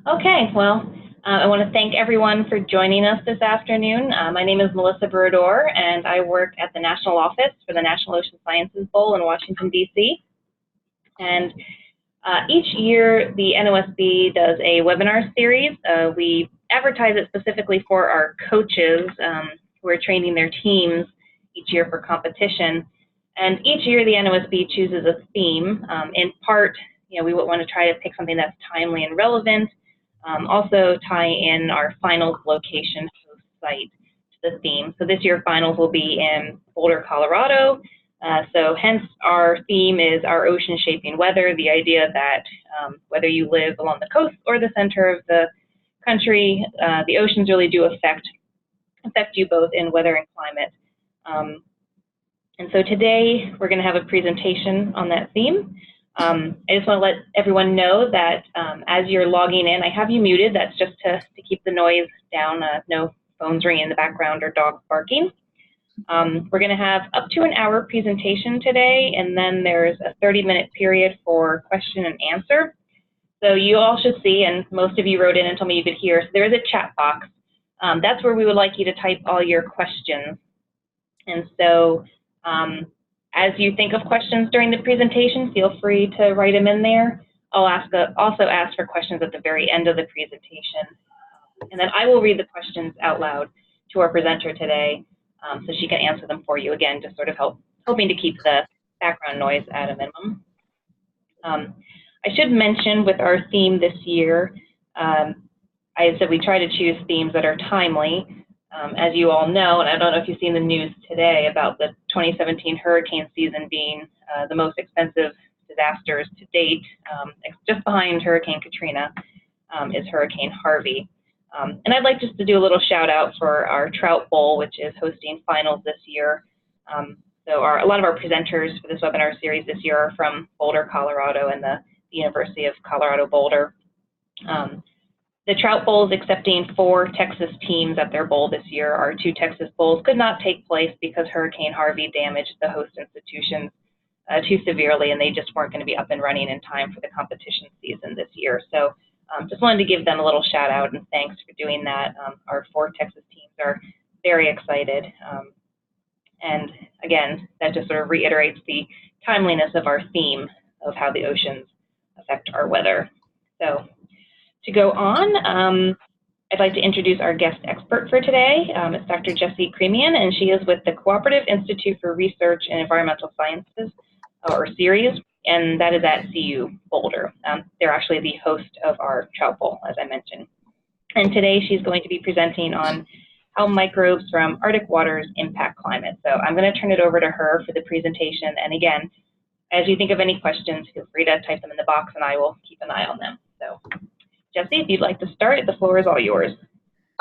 Okay, well, I want to thank everyone for joining us this afternoon. My name is Melissa Burador, and I work at the National Office for the National Ocean Sciences Bowl in Washington, D.C. And each year, the NOSB does a webinar series. We advertise it specifically for our coaches who are training their teams each year for competition. And each year, the NOSB chooses a theme. In part, we would want to try to pick something that's timely and relevant. Also tie in our finals location host site to the theme. So this year finals will be in Boulder, Colorado. So hence our theme is our ocean shaping weather, the idea that whether you live along the coast or the center of the country, the oceans really do affect you both in weather and climate. And so today we're going to have a presentation on that theme. I just want to let everyone know that as you're logging in, I have you muted. That's just to keep the noise down, no phones ringing in the background or dogs barking. We're going to have up to an hour presentation today, and then there's a 30-minute period for question and answer. So you all should see, and most of you wrote in and told me you could hear, so there is a chat box. That's where we would like you to type all your questions. And so as you think of questions during the presentation, feel free to write them in there. I'll also ask for questions at the very end of the presentation. And then I will read the questions out loud to our presenter today so she can answer them for you, again, just sort of helping to keep the background noise at a minimum. I should mention with our theme this year, I said we try to choose themes that are timely. As you all know, and I don't know if you've seen the news today about the 2017 hurricane season being the most expensive disasters to date. Just behind Hurricane Katrina is Hurricane Harvey. And I'd like just to do a little shout out for our Trout Bowl, which is hosting finals this year. So a lot of our presenters for this webinar series this year are from Boulder, Colorado, and the University of Colorado Boulder. The Trout Bowl is accepting 4 Texas teams at their bowl this year. Our 2 Texas bowls could not take place because Hurricane Harvey damaged the host institutions too severely, and they just weren't going to be up and running in time for the competition season this year. So just wanted to give them a little shout out and thanks for doing that. Our 4 Texas teams are very excited. And again, that just sort of reiterates the timeliness of our theme of how the oceans affect our weather. So to go on, I'd like to introduce our guest expert for today. It's Dr. Jessie Creamean, and she is with the Cooperative Institute for Research in Environmental Sciences, or CERES, and that is at CU Boulder. They're actually the host of our Trout Bowl, as I mentioned. And today she's going to be presenting on how microbes from Arctic waters impact climate. So I'm going to turn it over to her for the presentation. And again, as you think of any questions, feel free to type them in the box and I will keep an eye on them. So Jessie, if you'd like to start, the floor is all yours.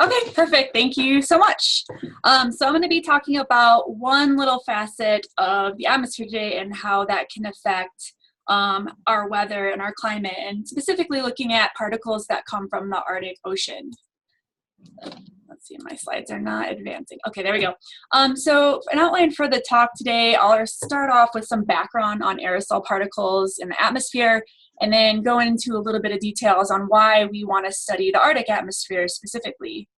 Okay, perfect. Thank you so much. So I'm going to be talking about one little facet of the atmosphere today and how that can affect our weather and our climate, and specifically looking at particles that come from the Arctic Ocean. Let's see, my slides are not advancing. Okay, there we go. So an outline for the talk today, I'll start off with some background on aerosol particles in the atmosphere, and then go into a little bit of details on why we want to study the Arctic atmosphere specifically.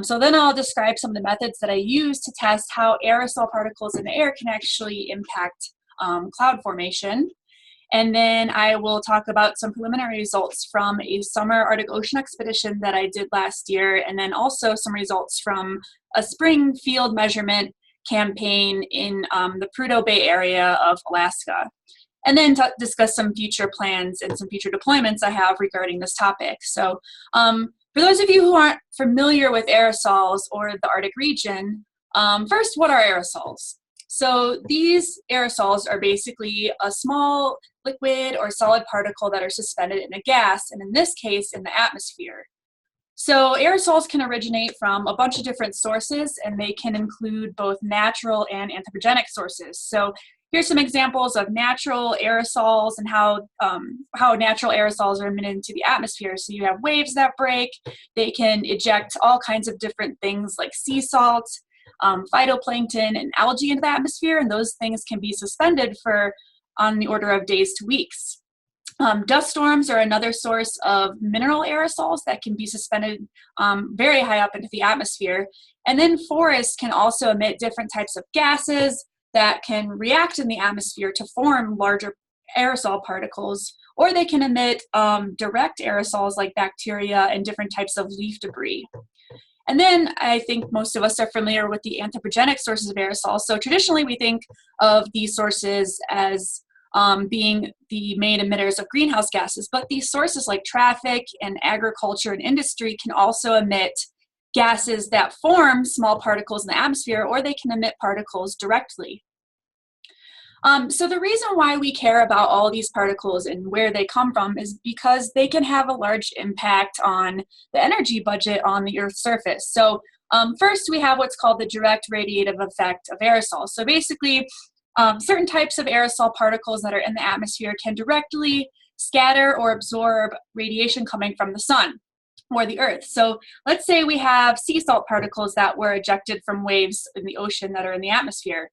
So then I'll describe some of the methods that I use to test how aerosol particles in the air can actually impact cloud formation. And then I will talk about some preliminary results from a summer Arctic Ocean expedition that I did last year, and then also some results from a spring field measurement campaign in the Prudhoe Bay area of Alaska. And then discuss some future plans and some future deployments I have regarding this topic. So for those of you who aren't familiar with aerosols or the Arctic region, first, what are aerosols? So these aerosols are basically a small liquid or solid particle that are suspended in a gas, and in this case, in the atmosphere. So aerosols can originate from a bunch of different sources, and they can include both natural and anthropogenic sources. So here's some examples of natural aerosols and how natural aerosols are emitted into the atmosphere. So you have waves that break. They can eject all kinds of different things like sea salt, phytoplankton, and algae into the atmosphere, and those things can be suspended for on the order of days to weeks. Dust storms are another source of mineral aerosols that can be suspended very high up into the atmosphere. And then forests can also emit different types of gases that can react in the atmosphere to form larger aerosol particles, or they can emit direct aerosols like bacteria and different types of leaf debris. And then I think most of us are familiar with the anthropogenic sources of aerosols. So traditionally we think of these sources as being the main emitters of greenhouse gases, but these sources like traffic and agriculture and industry can also emit gases that form small particles in the atmosphere, or they can emit particles directly. So the reason why we care about all these particles and where they come from is because they can have a large impact on the energy budget on the Earth's surface. So first we have what's called the direct radiative effect of aerosols. So basically, certain types of aerosol particles that are in the atmosphere can directly scatter or absorb radiation coming from the sun or the Earth. So let's say we have sea salt particles that were ejected from waves in the ocean that are in the atmosphere.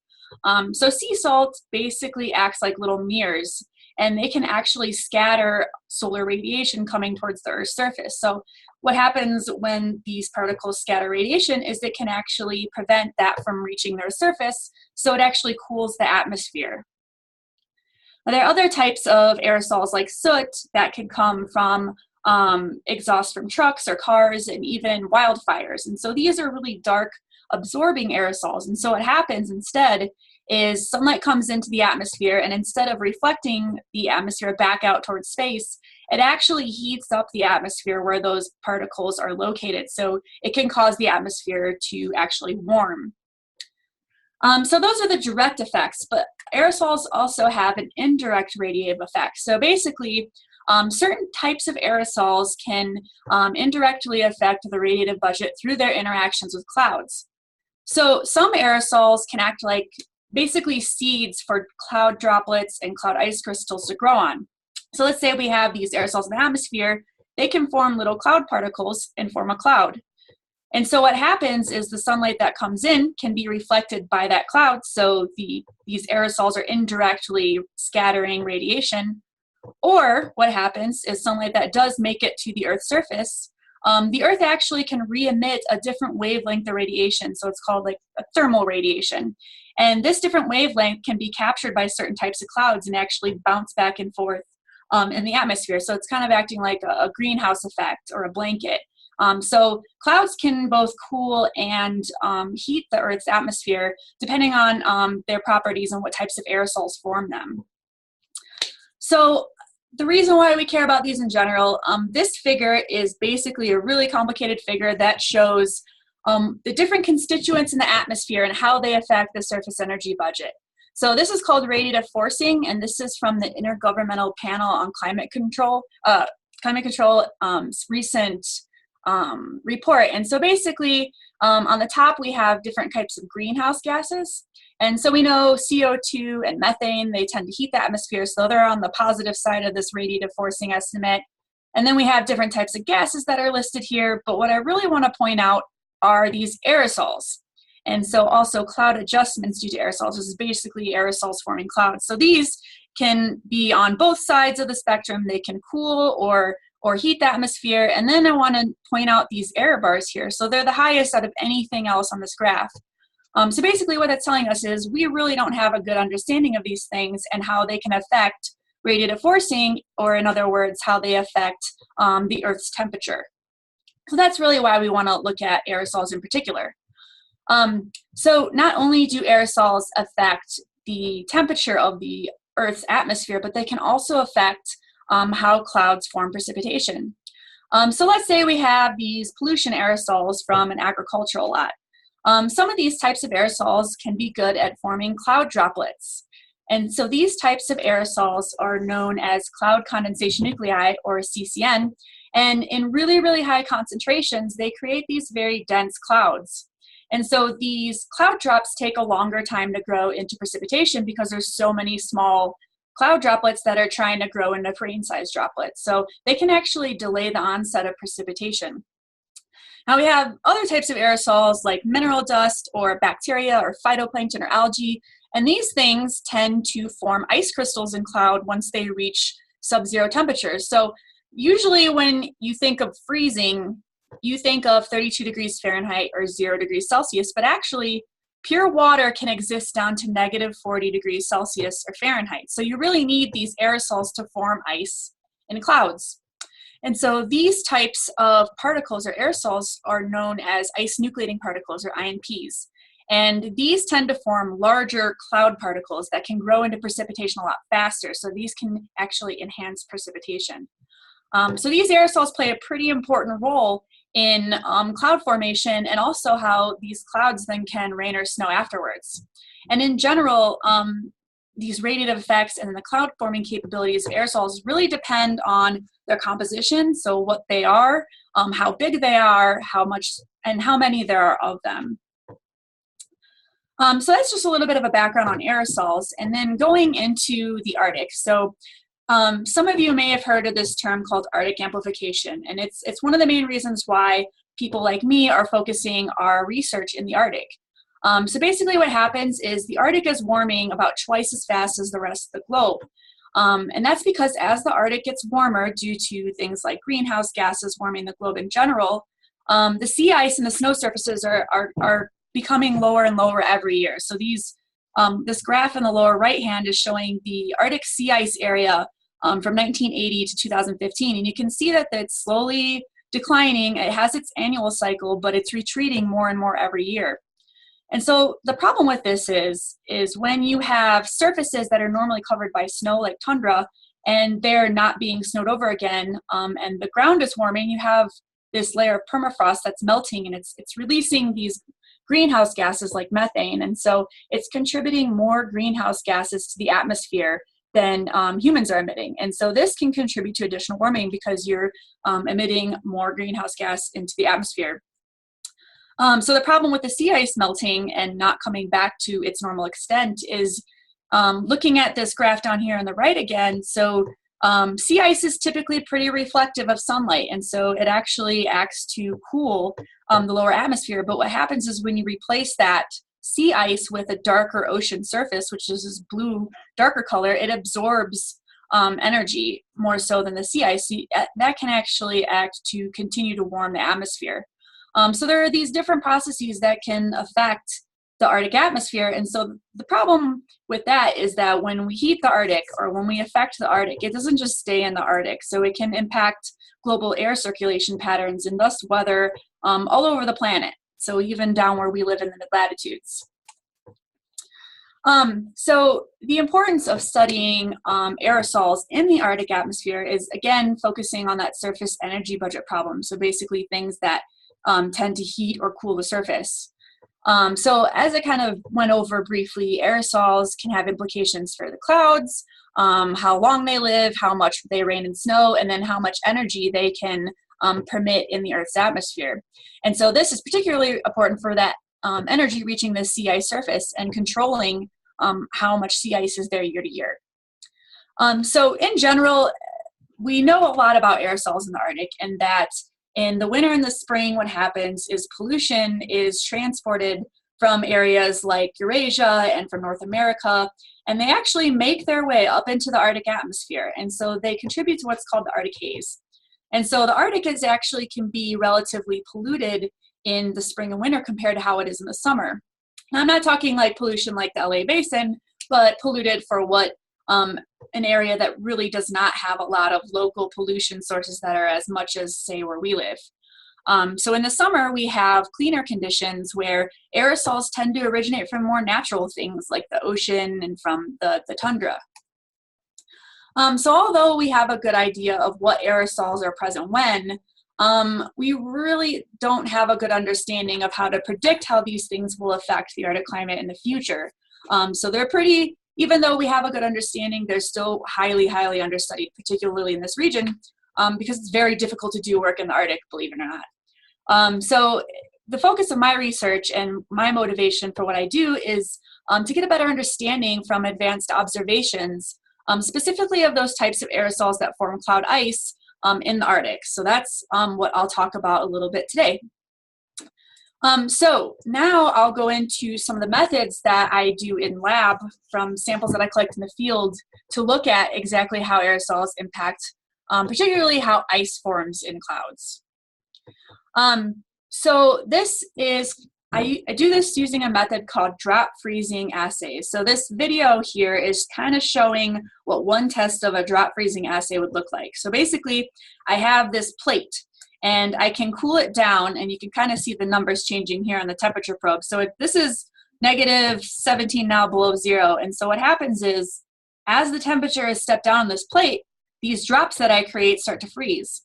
So sea salt basically acts like little mirrors, and they can actually scatter solar radiation coming towards the Earth's surface. So what happens when these particles scatter radiation is it can actually prevent that from reaching their surface, so it actually cools the atmosphere. Now, there are other types of aerosols like soot that can come from exhaust from trucks or cars and even wildfires. And so these are really dark absorbing aerosols. And so what happens instead is sunlight comes into the atmosphere, and instead of reflecting the atmosphere back out towards space, it actually heats up the atmosphere where those particles are located. So it can cause the atmosphere to actually warm. So those are the direct effects, but aerosols also have an indirect radiative effect. So basically, certain types of aerosols can indirectly affect the radiative budget through their interactions with clouds. So some aerosols can act like basically seeds for cloud droplets and cloud ice crystals to grow on. So let's say we have these aerosols in the atmosphere, they can form little cloud particles and form a cloud. And so what happens is the sunlight that comes in can be reflected by that cloud, so these aerosols are indirectly scattering radiation. Or what happens is sunlight that does make it to the Earth's surface, the Earth actually can re-emit a different wavelength of radiation, so it's called like a thermal radiation. And this different wavelength can be captured by certain types of clouds and actually bounce back and forth in the atmosphere. So it's kind of acting like a greenhouse effect or a blanket. So clouds can both cool and heat the Earth's atmosphere depending on their properties and what types of aerosols form them. So the reason why we care about these in general, this figure is basically a really complicated figure that shows the different constituents in the atmosphere and how they affect the surface energy budget. So this is called radiative forcing, and this is from the Intergovernmental Panel on Climate Control recent report. And so basically, on the top we have different types of greenhouse gases. And so we know CO2 and methane, they tend to heat the atmosphere, so they're on the positive side of this radiative forcing estimate. And then we have different types of gases that are listed here, but what I really want to point out are these aerosols. And so also cloud adjustments due to aerosols. This is basically aerosols forming clouds. So these can be on both sides of the spectrum. They can cool or heat the atmosphere. And then I want to point out these error bars here. So they're the highest out of anything else on this graph. So basically what that's telling us is we really don't have a good understanding of these things and how they can affect radiative forcing, or in other words, how they affect the Earth's temperature. So that's really why we want to look at aerosols in particular. So not only do aerosols affect the temperature of the Earth's atmosphere, but they can also affect how clouds form precipitation. So let's say we have these pollution aerosols from an agricultural lot. Some of these types of aerosols can be good at forming cloud droplets. And so these types of aerosols are known as cloud condensation nuclei, or CCN. And in really, really high concentrations, they create these very dense clouds. And so these cloud drops take a longer time to grow into precipitation because there's so many small cloud droplets that are trying to grow into grain-sized droplets. So they can actually delay the onset of precipitation. Now we have other types of aerosols like mineral dust or bacteria or phytoplankton or algae, and these things tend to form ice crystals in cloud once they reach sub-zero temperatures. So usually when you think of freezing, you think of 32 degrees Fahrenheit or 0 degrees Celsius, but actually pure water can exist down to -40 degrees Celsius or Fahrenheit. So you really need these aerosols to form ice in clouds. And so these types of particles or aerosols are known as ice nucleating particles or INPs. And these tend to form larger cloud particles that can grow into precipitation a lot faster. So these can actually enhance precipitation. So these aerosols play a pretty important role in cloud formation and also how these clouds then can rain or snow afterwards. And in general, these radiative effects and the cloud forming capabilities of aerosols really depend on their composition, so what they are, how big they are, how much and how many there are of them. So that's just a little bit of a background on aerosols, and then going into the Arctic. So some of you may have heard of this term called Arctic amplification, and it's one of the main reasons why people like me are focusing our research in the Arctic. So basically what happens is the Arctic is warming about twice as fast as the rest of the globe. And that's because as the Arctic gets warmer due to things like greenhouse gases warming the globe in general, the sea ice and the snow surfaces are becoming lower and lower every year. So this graph in the lower right hand is showing the Arctic sea ice area from 1980 to 2015. And you can see that it's slowly declining. It has its annual cycle, but it's retreating more and more every year. And so the problem with this is when you have surfaces that are normally covered by snow like tundra and they're not being snowed over again and the ground is warming, you have this layer of permafrost that's melting and it's releasing these greenhouse gases like methane. And so it's contributing more greenhouse gases to the atmosphere than humans are emitting. And so this can contribute to additional warming because you're emitting more greenhouse gas into the atmosphere. So the problem with the sea ice melting and not coming back to its normal extent is looking at this graph down here on the right again. So sea ice is typically pretty reflective of sunlight, and so it actually acts to cool the lower atmosphere. But what happens is when you replace that sea ice with a darker ocean surface, which is this blue, darker color, it absorbs energy more so than the sea ice. So that can actually act to continue to warm the atmosphere. So there are these different processes that can affect the Arctic atmosphere. And so the problem with that is that when we heat the Arctic or when we affect the Arctic, it doesn't just stay in the Arctic. So it can impact global air circulation patterns and thus weather all over the planet. So even down where we live in the mid-latitudes. So the importance of studying aerosols in the Arctic atmosphere is, again, focusing on that surface energy budget problem. So basically things that tend to heat or cool the surface. So as I kind of went over briefly, aerosols can have implications for the clouds, how long they live, how much they rain and snow, and then how much energy they can permit in the Earth's atmosphere. And so this is particularly important for that energy reaching the sea ice surface and controlling how much sea ice is there year to year. So in general, we know a lot about aerosols in the Arctic, and that in the winter and the spring, what happens is pollution is transported from areas like Eurasia and from North America, and they actually make their way up into the Arctic atmosphere. And so they contribute to what's called the Arctic haze. And so the Arctic is actually can be relatively polluted in the spring and winter compared to how it is in the summer. Now, I'm not talking like pollution like the LA basin, but polluted for what an area that really does not have a lot of local pollution sources that are as much as, say, where we live. So in the summer, we have cleaner conditions where aerosols tend to originate from more natural things like the ocean and from the tundra. So although we have a good idea of what aerosols are present when, we really don't have a good understanding of how to predict how these things will affect the Arctic climate in the future. So they're pretty, even though we have a good understanding, they're still highly, highly understudied, particularly in this region, because it's very difficult to do work in the Arctic, believe it or not. So the focus of my research and my motivation for what I do is to get a better understanding from advanced observations, specifically of those types of aerosols that form cloud ice in the Arctic. So that's what I'll talk about a little bit today. So now I'll go into some of the methods that I do in lab from samples that I collect in the field to look at exactly how aerosols impact, particularly how ice forms in clouds. So this is, I do this using a method called drop freezing assays. So this video here is kind of showing what one test of a drop freezing assay would look like. So basically, I have this plate, and I can cool it down, and you can kind of see the numbers changing here on the temperature probe. So this is -17 now, below zero. And so what happens is, as the temperature is stepped down on this plate, these drops that I create start to freeze.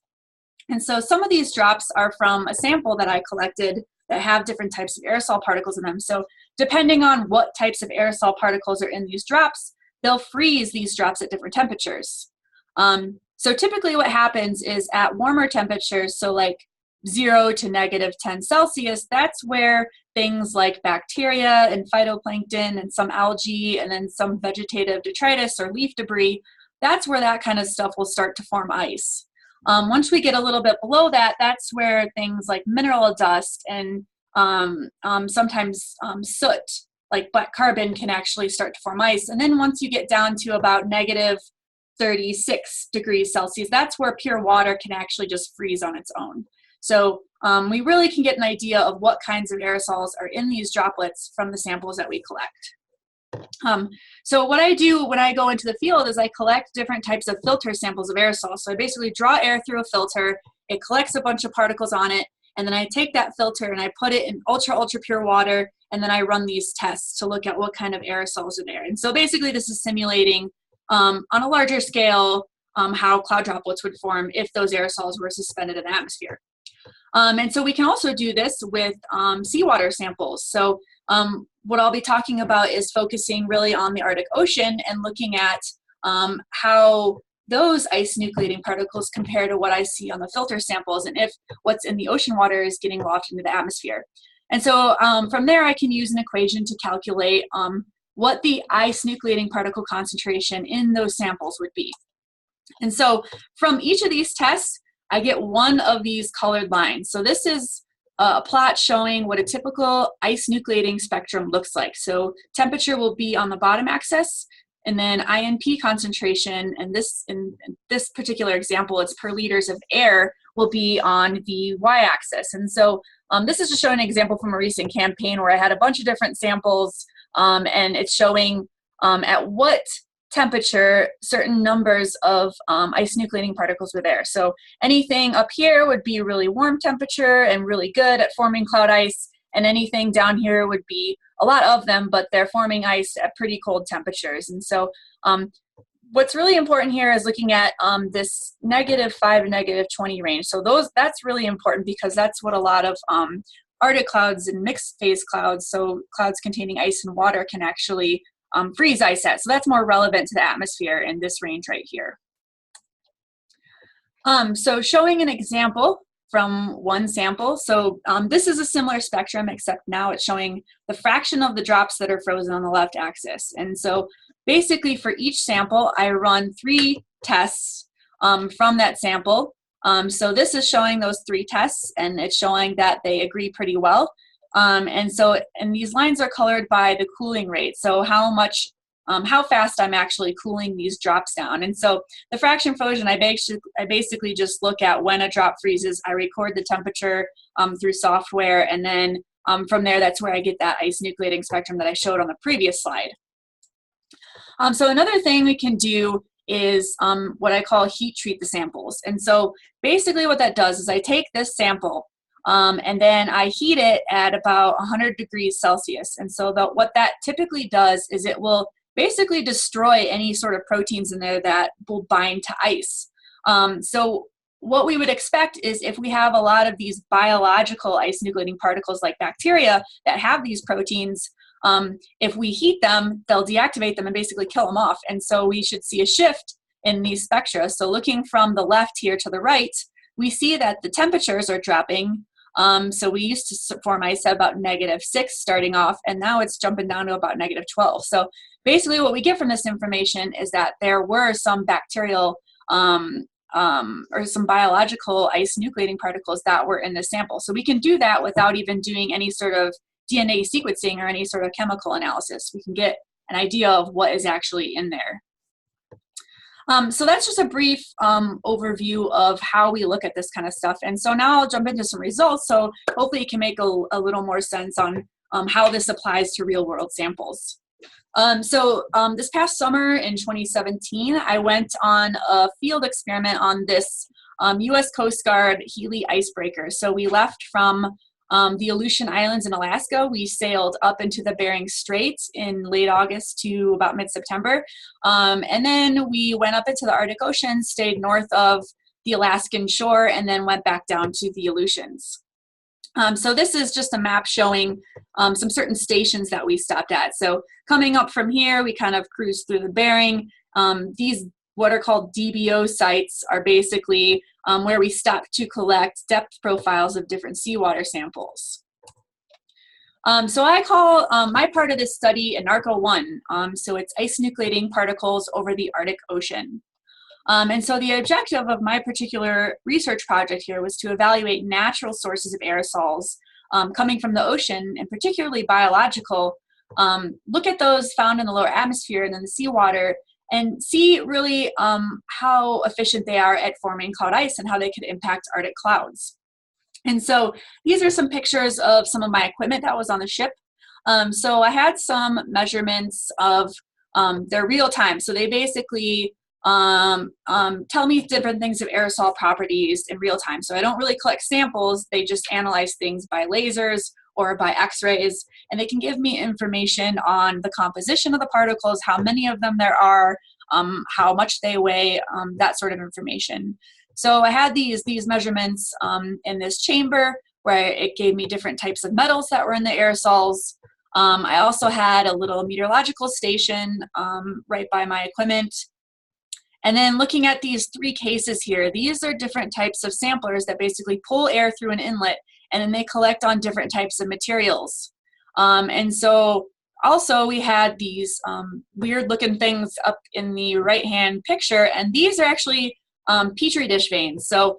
And so some of these drops are from a sample that I collected that have different types of aerosol particles in them. So depending on what types of aerosol particles are in these drops, they'll freeze these drops at different temperatures. So typically what happens is at warmer temperatures, so like 0 to -10 Celsius, that's where things like bacteria and phytoplankton and some algae and then some vegetative detritus or leaf debris, that's where that kind of stuff will start to form ice. Once we get a little bit below that, that's where things like mineral dust and sometimes soot, like black carbon, can actually start to form ice. And then once you get down to about -36 degrees Celsius, that's where pure water can actually just freeze on its own. So we really can get an idea of what kinds of aerosols are in these droplets from the samples that we collect. So what I do when I go into the field is I collect different types of filter samples of aerosols. So I basically draw air through a filter, it collects a bunch of particles on it, and then I take that filter and I put it in ultra pure water, and then I run these tests to look at what kind of aerosols are there. And so basically this is simulating on a larger scale how cloud droplets would form if those aerosols were suspended in the atmosphere. And so we can also do this with seawater samples. So what I'll be talking about is focusing really on the Arctic Ocean and looking at how those ice nucleating particles compare to what I see on the filter samples, and if what's in the ocean water is getting wafted into the atmosphere. And so from there, I can use an equation to calculate what the ice nucleating particle concentration in those samples would be. And so from each of these tests, I get one of these colored lines. So this is a plot showing what a typical ice nucleating spectrum looks like. So temperature will be on the bottom axis, and then INP concentration, and this in this particular example, it's per liters of air, will be on the y-axis. And so this is just showing an example from a recent campaign where I had a bunch of different samples, and it's showing at what temperature certain numbers of ice nucleating particles were there. So anything up here would be really warm temperature and really good at forming cloud ice, and anything down here would be a lot of them, but they're forming ice at pretty cold temperatures. And so what's really important here is looking at this -5 to -20 range. So that's really important because that's what a lot of Arctic clouds and mixed phase clouds, so clouds containing ice and water, can actually freeze ice at. So that's more relevant to the atmosphere in this range right here. So showing an example from one sample. So this is a similar spectrum, except now it's showing the fraction of the drops that are frozen on the left axis. And so basically for each sample, I run 3 tests from that sample. So this is showing those 3 tests, and it's showing that they agree pretty well. And these lines are colored by the cooling rate. So how fast I'm actually cooling these drops down. And so the fraction frozen, I basically just look at when a drop freezes, I record the temperature through software, and then from there, that's where I get that ice nucleating spectrum that I showed on the previous slide. So another thing we can do is what I call heat treat the samples. And so basically what that does is I take this sample and then I heat it at about 100 degrees Celsius. And so what that typically does is it will basically destroy any sort of proteins in there that will bind to ice. So what we would expect is if we have a lot of these biological ice nucleating particles like bacteria that have these proteins, if we heat them, they'll deactivate them and basically kill them off. And so we should see a shift in these spectra. So looking from the left here to the right, we see that the temperatures are dropping. So we used to form ice at about -6 starting off, and now it's jumping down to about -12. So basically what we get from this information is that there were some bacterial or some biological ice nucleating particles that were in the sample. So we can do that without even doing any sort of DNA sequencing or any sort of chemical analysis. We can get an idea of what is actually in there. So that's just a brief overview of how we look at this kind of stuff. And so now I'll jump into some results, so hopefully it can make a little more sense on how this applies to real world samples. This past summer in 2017, I went on a field experiment on this US Coast Guard Healy icebreaker. So we left from the Aleutian Islands in Alaska. We sailed up into the Bering Strait in late August to about mid-September. And then we went up into the Arctic Ocean, stayed north of the Alaskan shore, and then went back down to the Aleutians. So this is just a map showing some certain stations that we stopped at. So coming up from here, we kind of cruised through the Bering. These what are called DBO sites are basically where we stop to collect depth profiles of different seawater samples. So I call my part of this study NARCO-1. So it's ice nucleating particles over the Arctic Ocean. And so the objective of my particular research project here was to evaluate natural sources of aerosols coming from the ocean, and particularly biological, look at those found in the lower atmosphere and in the seawater, and see really how efficient they are at forming cloud ice and how they could impact Arctic clouds. And so these are some pictures of some of my equipment that was on the ship. So I had some measurements of their real time. So they basically tell me different things of aerosol properties in real time. So I don't really collect samples, they just analyze things by lasers or by x-rays, and they can give me information on the composition of the particles, how many of them there are, how much they weigh, that sort of information. So I had these measurements in this chamber where it gave me different types of metals that were in the aerosols. I also had a little meteorological station right by my equipment. And then looking at these three cases here, these are different types of samplers that basically pull air through an inlet, and then they collect on different types of materials. And so also we had these weird looking things up in the right-hand picture, and these are actually Petri dish veins. So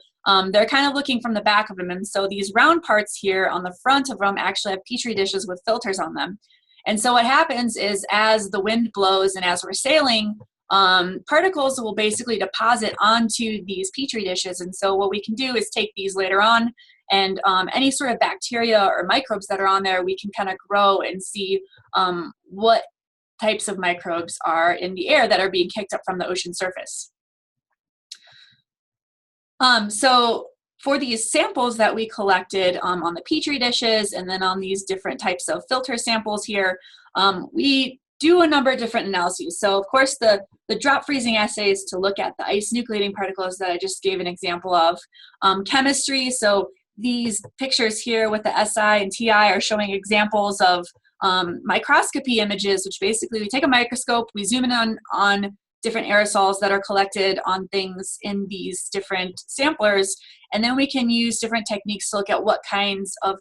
they're kind of looking from the back of them. And so these round parts here on the front of them actually have Petri dishes with filters on them. And so what happens is as the wind blows and as we're sailing, particles will basically deposit onto these Petri dishes. And so what we can do is take these later on, and any sort of bacteria or microbes that are on there, we can kind of grow and see what types of microbes are in the air that are being kicked up from the ocean surface. So for these samples that we collected on the Petri dishes and then on these different types of filter samples here, we do a number of different analyses. So of course the drop freezing assays to look at the ice nucleating particles that I just gave an example of. Chemistry, so these pictures here with the SI and TI are showing examples of microscopy images, which basically we take a microscope, we zoom in on different aerosols that are collected on things in these different samplers, and then we can use different techniques to look at what kinds of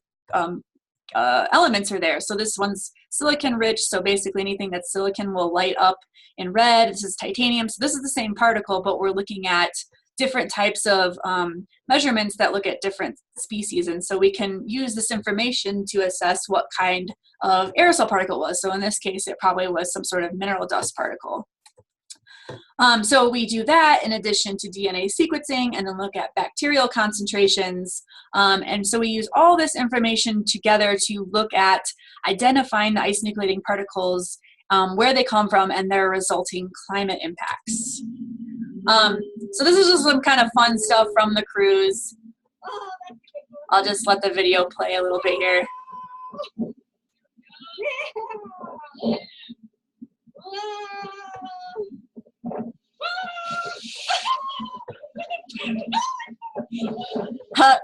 elements are there. So this one's silicon rich, so basically anything that's silicon will light up in red. This is titanium, so this is the same particle, but we're looking at different types of measurements that look at different species, and so we can use this information to assess what kind of aerosol particle it was. So in this case, it probably was some sort of mineral dust particle. So we do that in addition to DNA sequencing and then look at bacterial concentrations. And so we use all this information together to look at identifying the ice nucleating particles, where they come from, and their resulting climate impacts. So this is just some kind of fun stuff from the cruise. I'll just let the video play a little bit here.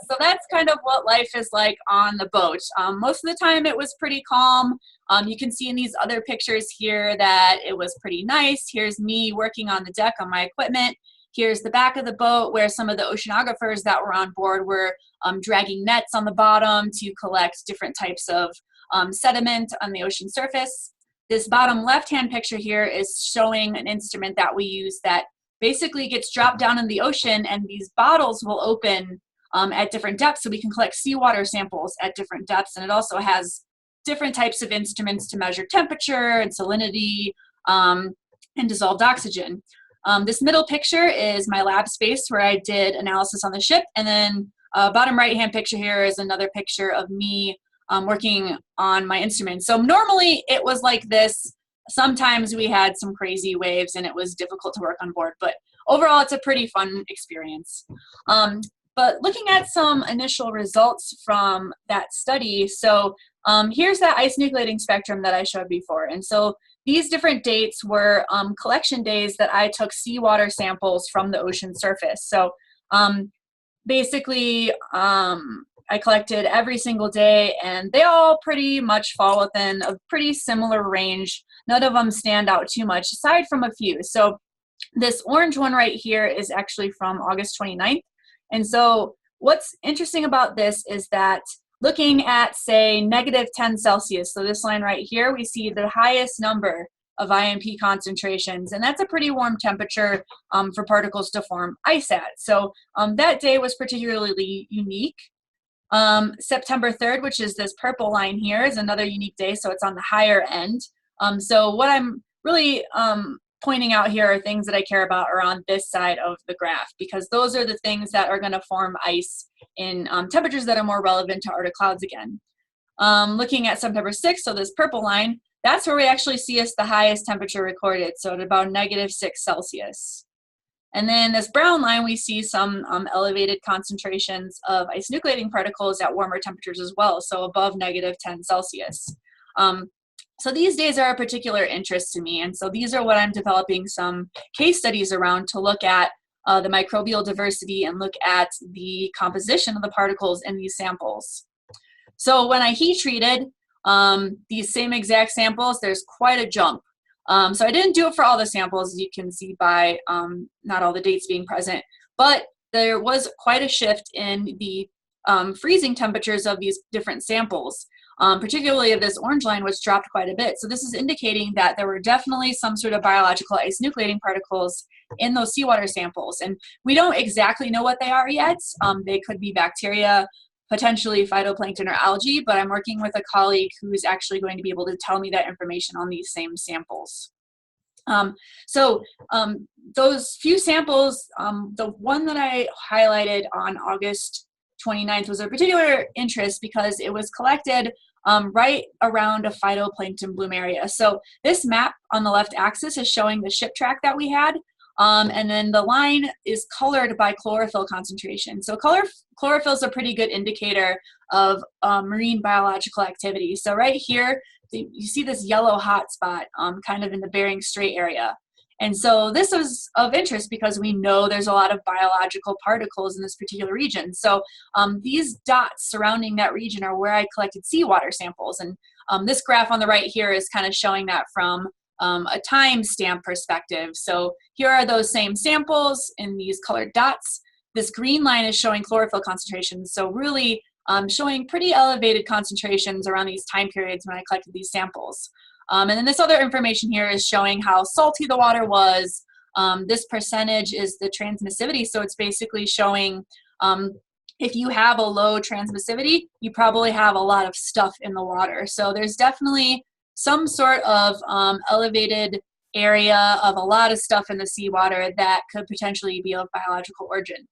So that's kind of what life is like on the boat. Most of the time it was pretty calm. You can see in these other pictures here that it was pretty nice. Here's me working on the deck on my equipment. Here's the back of the boat where some of the oceanographers that were on board were dragging nets on the bottom to collect different types of sediment on the ocean surface. This bottom left-hand picture here is showing an instrument that we use that basically gets dropped down in the ocean, and these bottles will open at different depths, so we can collect seawater samples at different depths. And it also has different types of instruments to measure temperature and salinity and dissolved oxygen. This middle picture is my lab space where I did analysis on the ship, and then bottom right-hand picture here is another picture of me working on my instruments. So normally it was like this. Sometimes we had some crazy waves and it was difficult to work on board, but overall it's a pretty fun experience. But looking at some initial results from that study, so here's that ice nucleating spectrum that I showed before. And so these different dates were collection days that I took seawater samples from the ocean surface. So basically, I collected every single day, and they all pretty much fall within a pretty similar range. None of them stand out too much, aside from a few. So this orange one right here is actually from August 29th. And so what's interesting about this is that looking at, say, -10 Celsius, so this line right here, we see the highest number of IMP concentrations, and that's a pretty warm temperature for particles to form ice at. So that day was particularly unique. September 3rd, which is this purple line here, is another unique day, so it's on the higher end. So what I'm really pointing out here are things that I care about are on this side of the graph, because those are the things that are going to form ice in temperatures that are more relevant to Arctic clouds again. Looking at September 6th, so this purple line, that's where we actually see the highest temperature recorded, so at about -6 Celsius. And then this brown line, we see some elevated concentrations of ice nucleating particles at warmer temperatures as well, so above -10 Celsius. So these days are of particular interest to me, and so these are what I'm developing some case studies around to look at the microbial diversity and look at the composition of the particles in these samples. So when I heat treated these same exact samples, there's quite a jump. So I didn't do it for all the samples, as you can see by not all the dates being present, but there was quite a shift in the freezing temperatures of these different samples, particularly of this orange line, which dropped quite a bit. So this is indicating that there were definitely some sort of biological ice nucleating particles in those seawater samples. And we don't exactly know what they are yet. They could be bacteria, potentially phytoplankton or algae, but I'm working with a colleague who is actually going to be able to tell me that information on these same samples. Those few samples, the one that I highlighted on August 29th was of particular interest because it was collected right around a phytoplankton bloom area. So this map on the left axis is showing the ship track that we had. And then the line is colored by chlorophyll concentration. So chlorophyll is a pretty good indicator of marine biological activity. So right here, you see this yellow hot spot kind of in the Bering Strait area. And so this was of interest because we know there's a lot of biological particles in this particular region. So these dots surrounding that region are where I collected seawater samples. And this graph on the right here is kind of showing that from a time stamp perspective. So here are those same samples in these colored dots. This green line is showing chlorophyll concentrations. So really showing pretty elevated concentrations around these time periods when I collected these samples. And then this other information here is showing how salty the water was. This percentage is the transmissivity. So it's basically showing if you have a low transmissivity, you probably have a lot of stuff in the water. So there's definitely some sort of elevated area of a lot of stuff in the seawater that could potentially be of biological origin.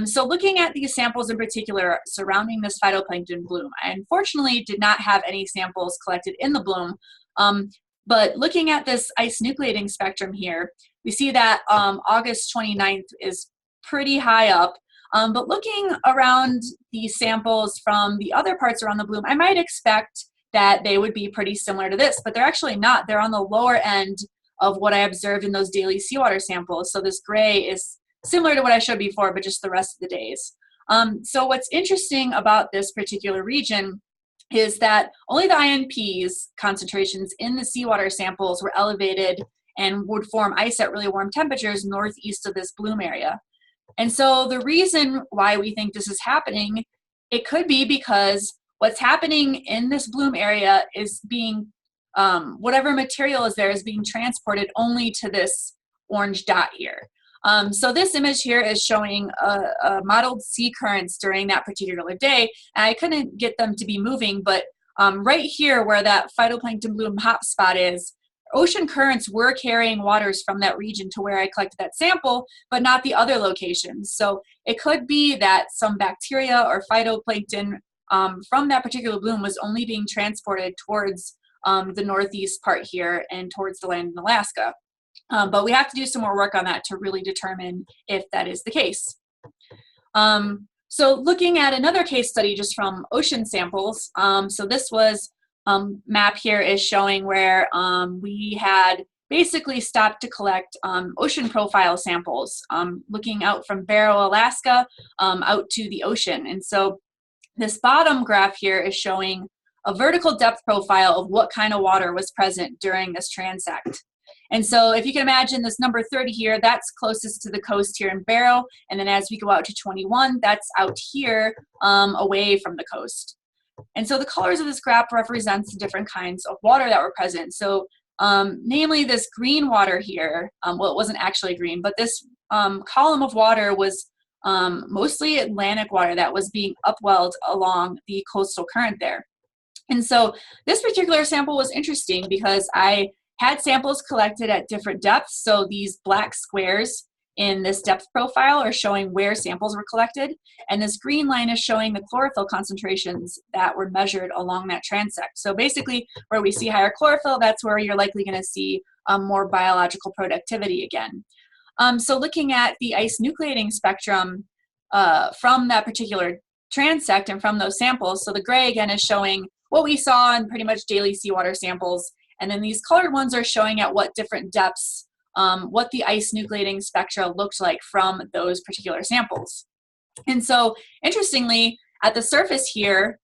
So looking at these samples in particular surrounding this phytoplankton bloom, I unfortunately did not have any samples collected in the bloom, but looking at this ice nucleating spectrum here, we see that August 29th is pretty high up, but looking around these samples from the other parts around the bloom, I might expect that they would be pretty similar to this, but they're actually not. They're on the lower end of what I observed in those daily seawater samples. So this gray is similar to what I showed before, but just the rest of the days. So what's interesting about this particular region is that only the INPs concentrations in the seawater samples were elevated and would form ice at really warm temperatures northeast of this bloom area. And so the reason why we think this is happening, it could be because what's happening in this bloom area is being, whatever material is there is being transported only to this orange dot here. So this image here is showing modeled sea currents during that particular day. And I couldn't get them to be moving, but right here where that phytoplankton bloom hotspot is, ocean currents were carrying waters from that region to where I collected that sample, but not the other locations. So it could be that some bacteria or phytoplankton from that particular bloom was only being transported towards the northeast part here and towards the land in Alaska. But we have to do some more work on that to really determine if that is the case. So looking at another case study just from ocean samples, so this was map here is showing where we had basically stopped to collect ocean profile samples, looking out from Barrow, Alaska, out to the ocean. And so this bottom graph here is showing a vertical depth profile of what kind of water was present during this transect. And so if you can imagine this number 30 here, that's closest to the coast here in Barrow. And then as we go out to 21, that's out here away from the coast. And so the colors of this graph represents the different kinds of water that were present. So namely this green water here, well, it wasn't actually green, but this column of water was mostly Atlantic water that was being upwelled along the coastal current there. And so this particular sample was interesting because I had samples collected at different depths. So these black squares in this depth profile are showing where samples were collected. And this green line is showing the chlorophyll concentrations that were measured along that transect. So basically where we see higher chlorophyll, that's where you're likely going to see more biological productivity again. So looking at the ice nucleating spectrum from that particular transect and from those samples, so the gray again is showing what we saw in pretty much daily seawater samples. And then these colored ones are showing at what different depths, what the ice nucleating spectra looked like from those particular samples. And so interestingly, at the surface here,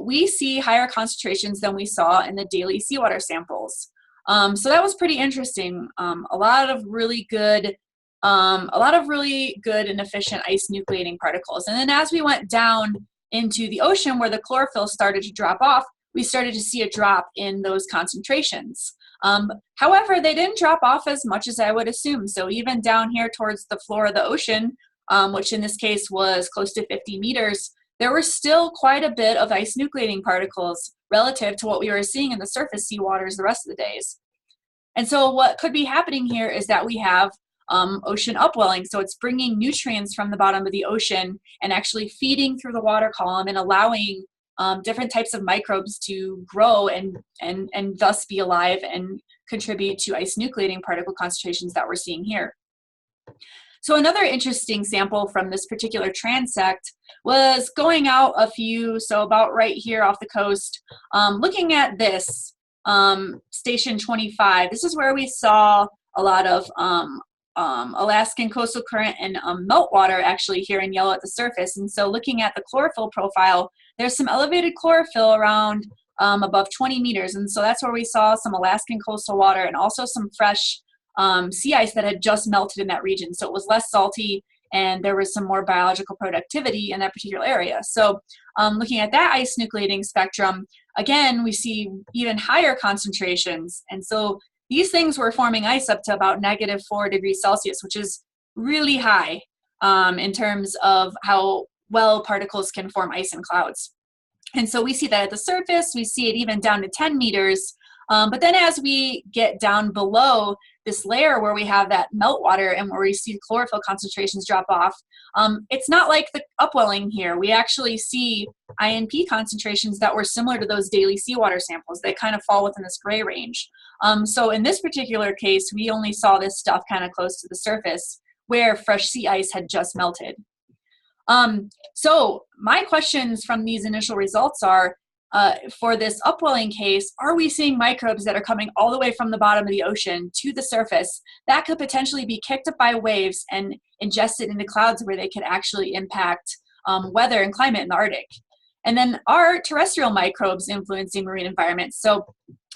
we see higher concentrations than we saw in the daily seawater samples. So that was pretty interesting. A lot of really good and efficient ice nucleating particles. And then as we went down into the ocean where the chlorophyll started to drop off, we started to see a drop in those concentrations. However, they didn't drop off as much as I would assume. So even down here towards the floor of the ocean, which in this case was close to 50 meters, there were still quite a bit of ice nucleating particles relative to what we were seeing in the surface seawaters the rest of the days. And so what could be happening here is that we have ocean upwelling. So it's bringing nutrients from the bottom of the ocean and actually feeding through the water column and allowing different types of microbes to grow and thus be alive and contribute to ice nucleating particle concentrations that we're seeing here. So another interesting sample from this particular transect was going out so about right here off the coast, looking at this station 25. This is where we saw a lot of Alaskan coastal current and meltwater actually here in yellow at the surface. And so looking at the chlorophyll profile, there's some elevated chlorophyll around above 20 meters. And so that's where we saw some Alaskan coastal water and also some fresh sea ice that had just melted in that region. So it was less salty and there was some more biological productivity in that particular area. So looking at that ice nucleating spectrum, again, we see even higher concentrations. And so these things were forming ice up to about -4 degrees Celsius, which is really high in terms of how well particles can form ice in clouds. And so we see that at the surface, we see it even down to 10 meters. But then as we get down below this layer where we have that meltwater and where we see chlorophyll concentrations drop off, it's not like the upwelling here. We actually see INP concentrations that were similar to those daily seawater samples. They kind of fall within this gray range. So in this particular case, we only saw this stuff kind of close to the surface where fresh sea ice had just melted. So my questions from these initial results are, for this upwelling case, are we seeing microbes that are coming all the way from the bottom of the ocean to the surface that could potentially be kicked up by waves and ingested into clouds where they could actually impact weather and climate in the Arctic? And then are terrestrial microbes influencing marine environments? So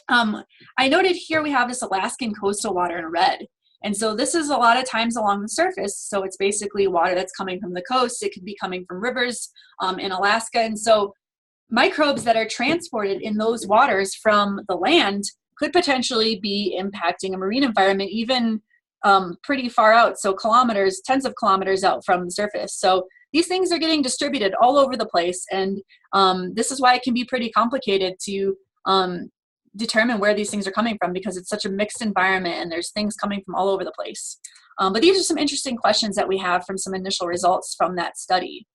I noted here we have this Alaskan coastal water in red. And so this is a lot of times along the surface. So it's basically water that's coming from the coast. It could be coming from rivers in Alaska. And so microbes that are transported in those waters from the land could potentially be impacting a marine environment, even pretty far out, so kilometers, tens of kilometers out from the surface. So these things are getting distributed all over the place, and this is why it can be pretty complicated to determine where these things are coming from, because it's such a mixed environment and there's things coming from all over the place. But these are some interesting questions that we have from some initial results from that study.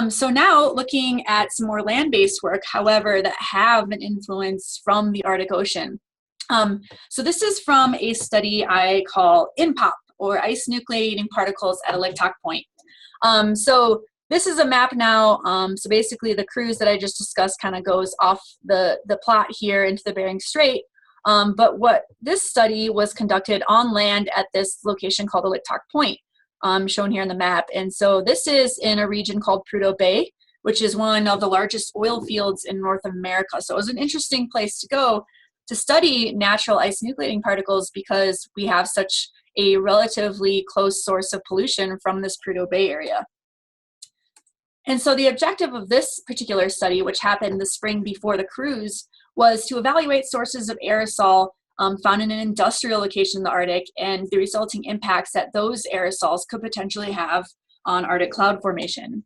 So now looking at some more land-based work, however, that have an influence from the Arctic Ocean. So this is from a study I call INPOP, or Ice Nucleating Particles at a Licktock Point. So this is a map now. So basically the cruise that I just discussed kind of goes off the plot here into the Bering Strait. But what this study was conducted on land at this location called a Licktock Point, shown here in the map. And so this is in a region called Prudhoe Bay, which is one of the largest oil fields in North America. So it was an interesting place to go to study natural ice nucleating particles, because we have such a relatively close source of pollution from this Prudhoe Bay area. And so the objective of this particular study, which happened the spring before the cruise, was to evaluate sources of aerosol found in an industrial location in the Arctic, and the resulting impacts that those aerosols could potentially have on Arctic cloud formation.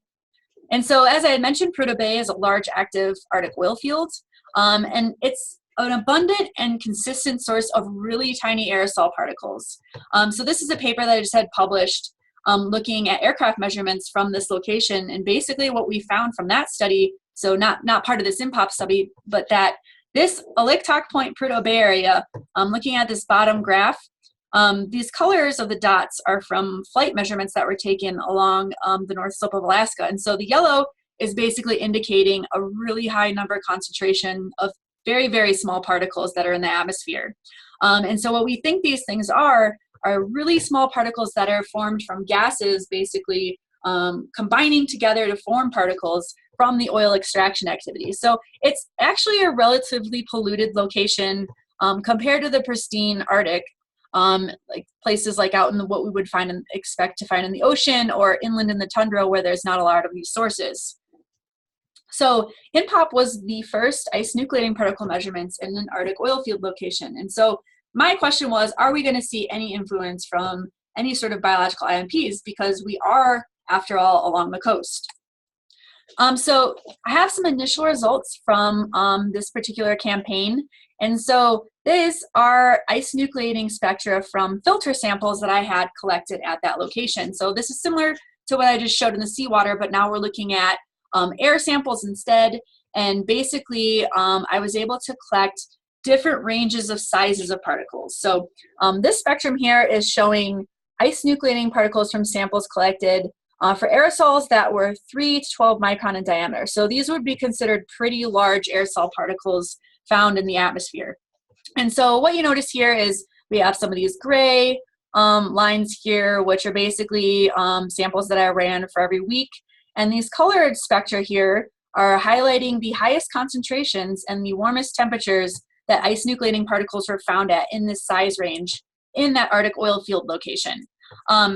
And so, as I had mentioned, Prudhoe Bay is a large active Arctic oil field, and it's an abundant and consistent source of really tiny aerosol particles. So this is a paper that I just had published looking at aircraft measurements from this location, and basically what we found from that study, so not part of this INPOP study, but that this Licktock Point Prudhoe Bay area, looking at this bottom graph, these colors of the dots are from flight measurements that were taken along the North Slope of Alaska. And so the yellow is basically indicating a really high number concentration of very, very small particles that are in the atmosphere. And so what we think these things are really small particles that are formed from gases basically combining together to form particles from the oil extraction activity. So it's actually a relatively polluted location compared to the pristine Arctic, like places like out in what we would find and expect to find in the ocean, or inland in the tundra where there's not a lot of these sources. So INPOP was the first ice nucleating particle measurements in an Arctic oil field location. And so my question was, are we going to see any influence from any sort of biological IMPs? Because we are, after all, along the coast. So I have some initial results from this particular campaign. And so these are ice nucleating spectra from filter samples that I had collected at that location. So this is similar to what I just showed in the seawater, but now we're looking at air samples instead. And basically, I was able to collect different ranges of sizes of particles. So this spectrum here is showing ice nucleating particles from samples collected for aerosols that were 3 to 12 micron in diameter. So these would be considered pretty large aerosol particles found in the atmosphere. And so what you notice here is we have some of these gray lines here, which are basically samples that I ran for every week. And these colored spectra here are highlighting the highest concentrations and the warmest temperatures that ice nucleating particles were found at in this size range in that Arctic oil field location.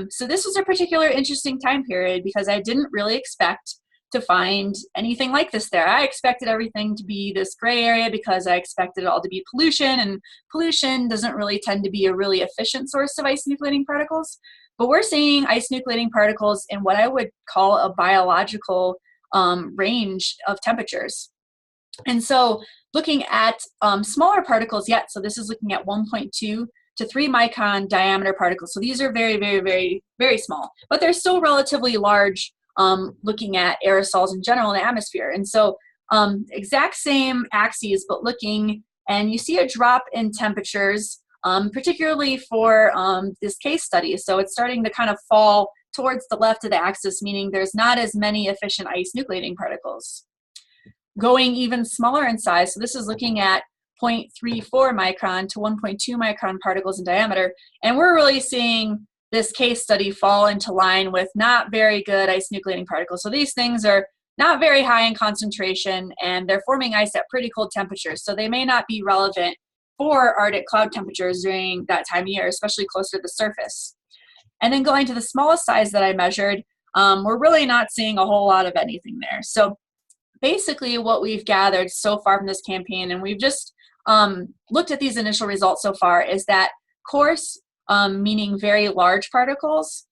So this was a particular interesting time period because I didn't really expect to find anything like this there. I expected everything to be this gray area because I expected it all to be pollution, and pollution doesn't really tend to be a really efficient source of ice nucleating particles. But we're seeing ice nucleating particles in what I would call a biological range of temperatures. And so looking at smaller particles yet, so this is looking at 1.2 to 3 micron diameter particles. So these are very, very, very, very small, but they're still relatively large looking at aerosols in general in the atmosphere. And so exact same axes, but looking, and you see a drop in temperatures, particularly for this case study. So it's starting to kind of fall towards the left of the axis, meaning there's not as many efficient ice nucleating particles. Going even smaller in size, so this is looking at 0.34 micron to 1.2 micron particles in diameter, and we're really seeing this case study fall into line with not very good ice nucleating particles. So these things are not very high in concentration, and they're forming ice at pretty cold temperatures, so they may not be relevant for Arctic cloud temperatures during that time of year, especially closer to the surface. And then going to the smallest size that I measured, we're really not seeing a whole lot of anything there. So basically what we've gathered so far from this campaign, and we've just looked at these initial results so far, is that coarse meaning very large particles,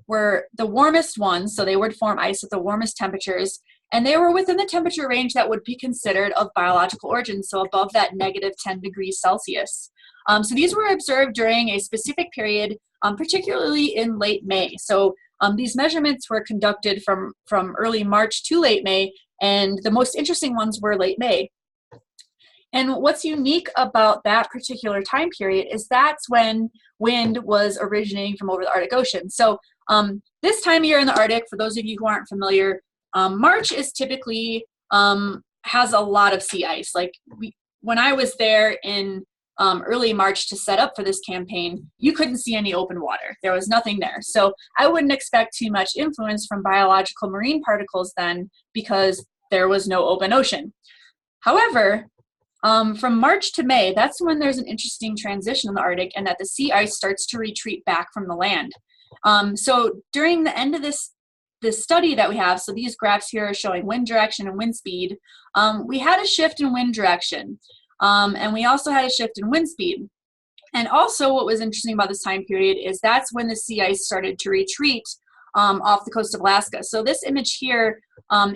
were the warmest ones, so they would form ice at the warmest temperatures, and they were within the temperature range that would be considered of biological origin, so above that -10 degrees Celsius. So these were observed during a specific period, particularly in late May. So these measurements were conducted from early March to late May, and the most interesting ones were late May. And what's unique about that particular time period is that's when wind was originating from over the Arctic Ocean. So this time of year in the Arctic, for those of you who aren't familiar, March is typically has a lot of sea ice. Like when I was there in early March to set up for this campaign, you couldn't see any open water. There was nothing there. So I wouldn't expect too much influence from biological marine particles then, because there was no open ocean. However, from March to May, that's when there's an interesting transition in the Arctic, and that the sea ice starts to retreat back from the land. So during the end of this study that we have, so these graphs here are showing wind direction and wind speed, we had a shift in wind direction, and we also had a shift in wind speed. And also what was interesting about this time period is that's when the sea ice started to retreat off the coast of Alaska. So this image here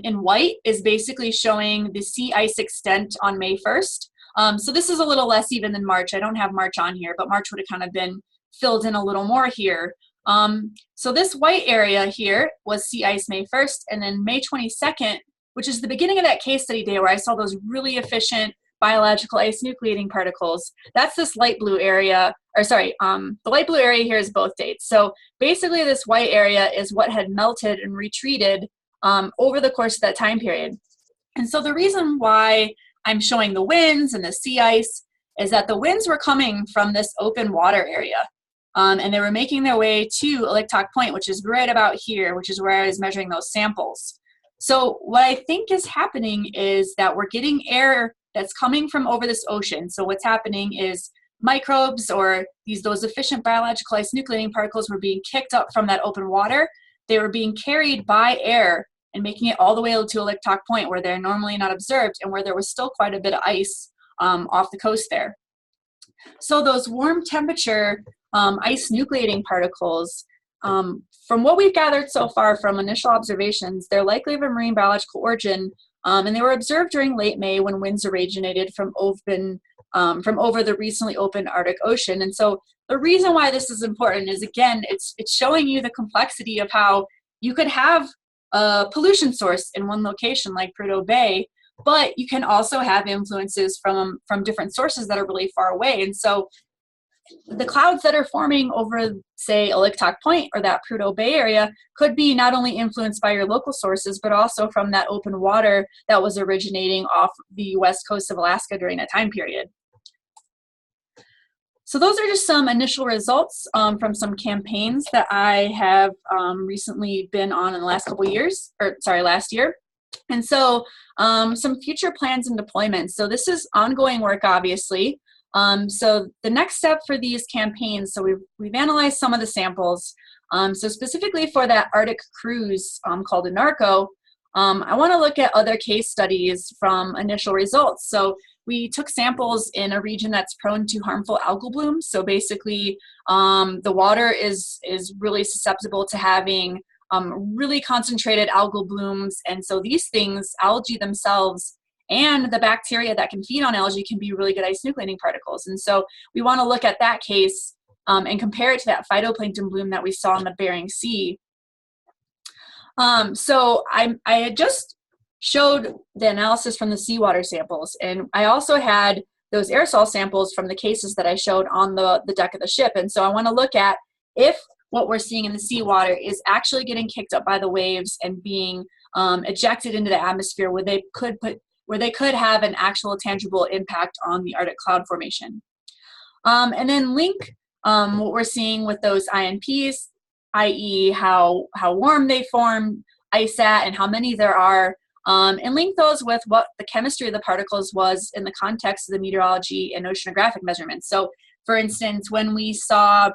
in white is basically showing the sea ice extent on May 1st. So this is a little less even than March. I don't have March on here, but March would have kind of been filled in a little more here. So this white area here was sea ice May 1st, and then May 22nd, which is the beginning of that case study day where I saw those really efficient biological ice nucleating particles. That's this light blue area, or sorry, the light blue area here is both dates. So basically this white area is what had melted and retreated over the course of that time period. And so the reason why I'm showing the winds and the sea ice is that the winds were coming from this open water area. And they were making their way to Elictoc Point, which is right about here, which is where I was measuring those samples. So what I think is happening is that we're getting air that's coming from over this ocean. So what's happening is microbes, or those efficient biological ice nucleating particles, were being kicked up from that open water. They were being carried by air and making it all the way to Elictoc Point, where they're normally not observed and where there was still quite a bit of ice off the coast there. So those warm temperature ice nucleating particles, from what we've gathered so far from initial observations, they're likely of a marine biological origin, and they were observed during late May when winds originated from over the recently opened Arctic Ocean. And so the reason why this is important is, again, it's showing you the complexity of how you could have a pollution source in one location like Prudhoe Bay, but you can also have influences from different sources that are really far away. And so the clouds that are forming over, say, Elictoc Point or that Prudhoe Bay area could be not only influenced by your local sources, but also from that open water that was originating off the west coast of Alaska during that time period. So those are just some initial results from some campaigns that I have recently been on in the last couple of years, or sorry, last year. And so some future plans and deployments. So this is ongoing work, obviously. So the next step for these campaigns, so we've analyzed some of the samples. So specifically for that Arctic cruise called Anarco, I want to look at other case studies from initial results. So we took samples in a region that's prone to harmful algal blooms. So basically the water is really susceptible to having really concentrated algal blooms. And so these things, algae themselves, and the bacteria that can feed on algae can be really good ice nucleating particles. And so we want to look at that case and compare it to that phytoplankton bloom that we saw in the Bering Sea. So I had just showed the analysis from the seawater samples, and I also had those aerosol samples from the cases that I showed on the deck of the ship. And so I want to look at if what we're seeing in the seawater is actually getting kicked up by the waves and being ejected into the atmosphere, where they could have an actual tangible impact on the Arctic cloud formation. And then link what we're seeing with those INPs, i.e. how warm they form ice at and how many there are, and link those with what the chemistry of the particles was in the context of the meteorology and oceanographic measurements. So for instance, when we saw,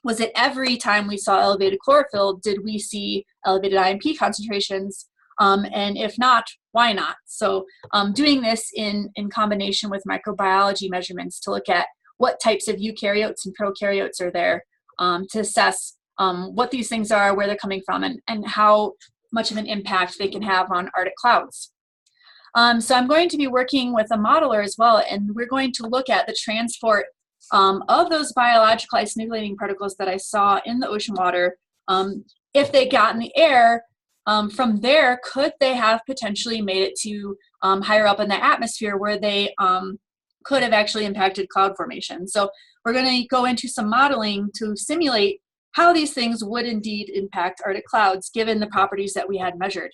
was it every time we saw elevated chlorophyll, did we see elevated INP concentrations? And if not, why not? So doing this in combination with microbiology measurements to look at what types of eukaryotes and prokaryotes are there, to assess what these things are, where they're coming from, and how much of an impact they can have on Arctic clouds. So I'm going to be working with a modeler as well, and we're going to look at the transport of those biological ice nucleating particles that I saw in the ocean water. If they got in the air, from there, could they have potentially made it to higher up in the atmosphere where they could have actually impacted cloud formation? So we're going to go into some modeling to simulate how these things would indeed impact Arctic clouds given the properties that we had measured.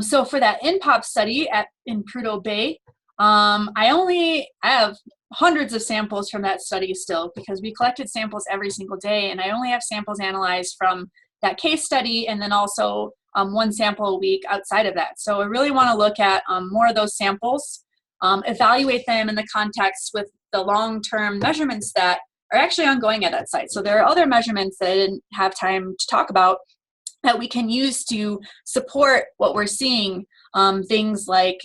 So for that INPOP study in Prudhoe Bay, I have hundreds of samples from that study still, because we collected samples every single day, and I only have samples analyzed from that case study, and then also one sample a week outside of that. So I really want to look at more of those samples, evaluate them in the context with the long-term measurements that are actually ongoing at that site. So there are other measurements that I didn't have time to talk about that we can use to support what we're seeing, things like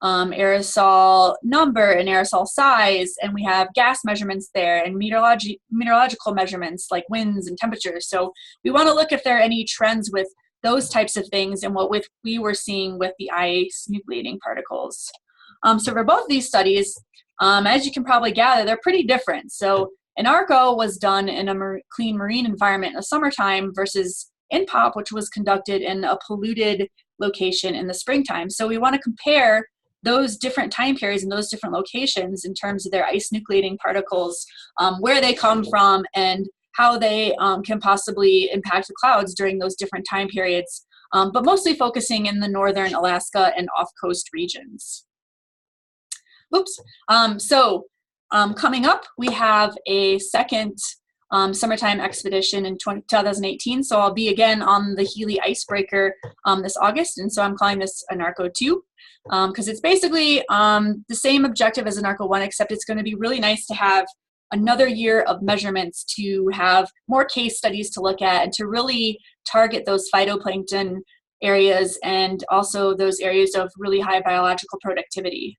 aerosol number and aerosol size, and we have gas measurements there, and meteorological measurements like winds and temperatures. So we want to look if there are any trends with those types of things and what we were seeing with the ice nucleating particles. So for both these studies, as you can probably gather, they're pretty different. So an ARCO was done in a clean marine environment in the summertime versus INPOP, which was conducted in a polluted location in the springtime. So we want to compare those different time periods and those different locations in terms of their ice nucleating particles, where they come from, and how they can possibly impact the clouds during those different time periods, but mostly focusing in the northern Alaska and off-coast regions. Oops. Coming up, we have a second summertime expedition in 2018. So I'll be again on the Healy icebreaker this August, and so I'm calling this a NARCO 2 because it's basically the same objective as a NARCO 1, except it's going to be really nice to have another year of measurements, to have more case studies to look at, and to really target those phytoplankton areas and also those areas of really high biological productivity.